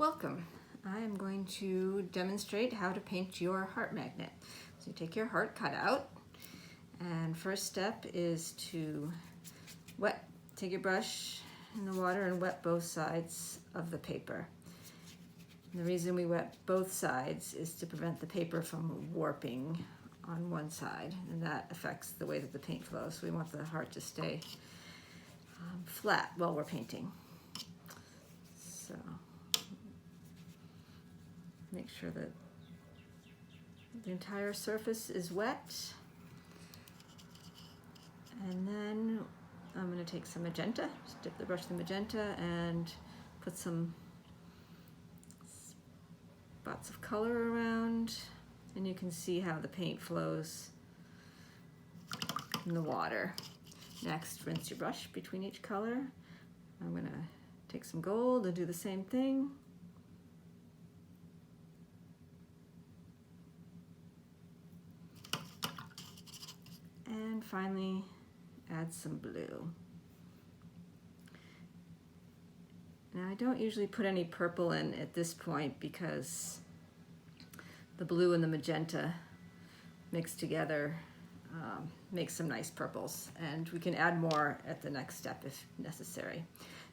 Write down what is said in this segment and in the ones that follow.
Welcome. I am going to demonstrate how to paint your heart magnet. So you take your heart cutout, and first step is to take your brush in the water and wet both sides of the paper. And the reason we wet both sides is to prevent the paper from warping on one side, and that affects the way that the paint flows. So we want the heart to stay flat while we're painting. So make sure that the entire surface is wet. And then I'm going to take some magenta, just dip the brush in magenta and put some spots of color around, and you can see how the paint flows in the water. Next, rinse your brush between each color. I'm going to take some gold and do the same thing. And finally, add some blue. Now, I don't usually put any purple in at this point because the blue and the magenta mixed together makes some nice purples, and we can add more at the next step if necessary.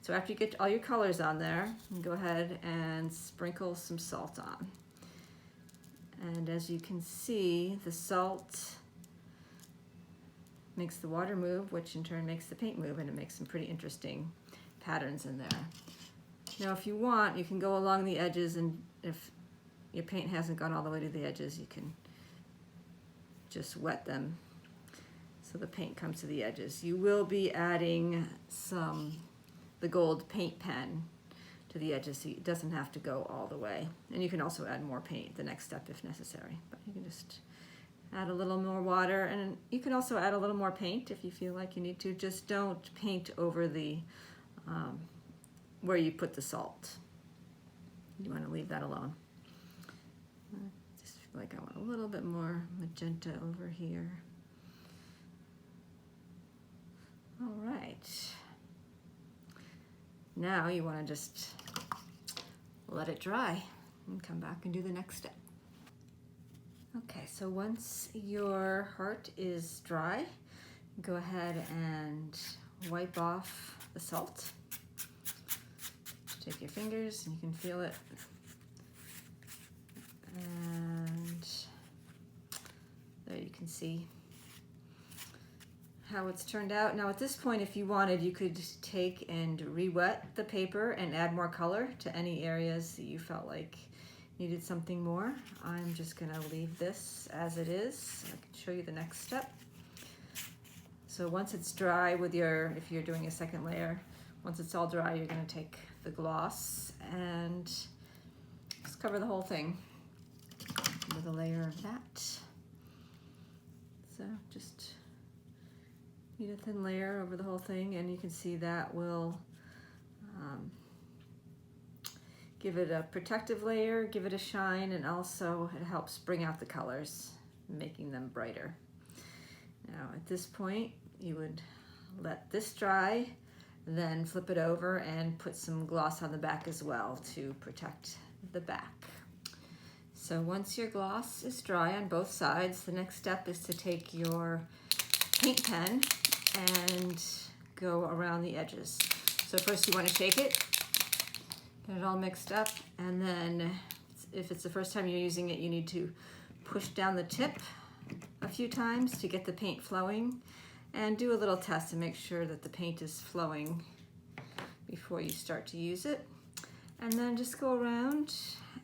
So after you get all your colors on there, go ahead and sprinkle some salt on. And as you can see, the salt makes the water move, which in turn makes the paint move, and it makes some pretty interesting patterns in there. Now, if you want, you can go along the edges, and if your paint hasn't gone all the way to the edges, you can just wet them so the paint comes to the edges. You will be adding the gold paint pen to the edges, so it doesn't have to go all the way. And you can also add more paint the next step if necessary, but you can just add a little more water, and you can also add a little more paint if you feel like you need to. Just don't paint over the where you put the salt. You want to leave that alone. I just feel like I want a little bit more magenta over here. All right. Now you want to just let it dry and come back and do the next step. Okay, so once your heart is dry, go ahead and wipe off the salt. Take your fingers and you can feel it. And there you can see how it's turned out. Now at this point, if you wanted, you could take and re-wet the paper and add more color to any areas that you felt like needed something more. I'm just gonna leave this as it is. I can show you the next step. So once it's dry with if you're doing a second layer, once it's all dry, you're gonna take the gloss and just cover the whole thing with a layer of that. So just need a thin layer over the whole thing, and you can see that will give it a protective layer, give it a shine, and also it helps bring out the colors, making them brighter. Now at this point, you would let this dry, then flip it over and put some gloss on the back as well to protect the back. So once your gloss is dry on both sides, the next step is to take your paint pen and go around the edges. So first you want to shake it, get it all mixed up, and then if it's the first time you're using it, you need to push down the tip a few times to get the paint flowing, and do a little test to make sure that the paint is flowing before you start to use it. And then just go around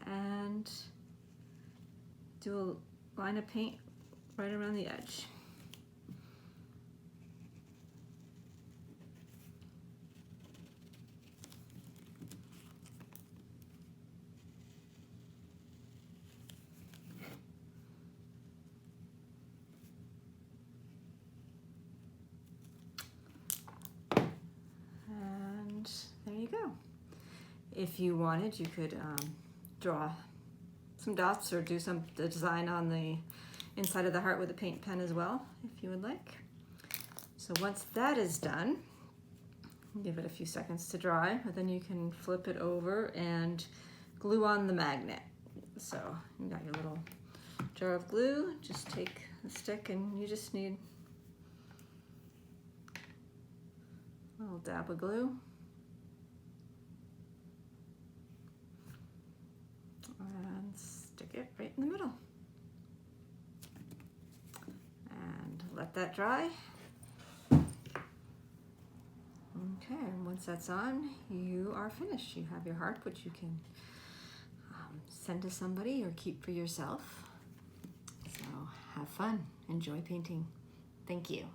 and do a line of paint right around the edge. There you go. If you wanted, you could draw some dots or do some design on the inside of the heart with a paint pen as well, if you would like. So once that is done, give it a few seconds to dry, but then you can flip it over and glue on the magnet. So you got your little jar of glue, just take a stick and you just need a little dab of glue. And stick it right in the middle. And let that dry. Okay, and once that's on, you are finished. You have your heart, which you can send to somebody or keep for yourself. So have fun, enjoy painting. Thank you.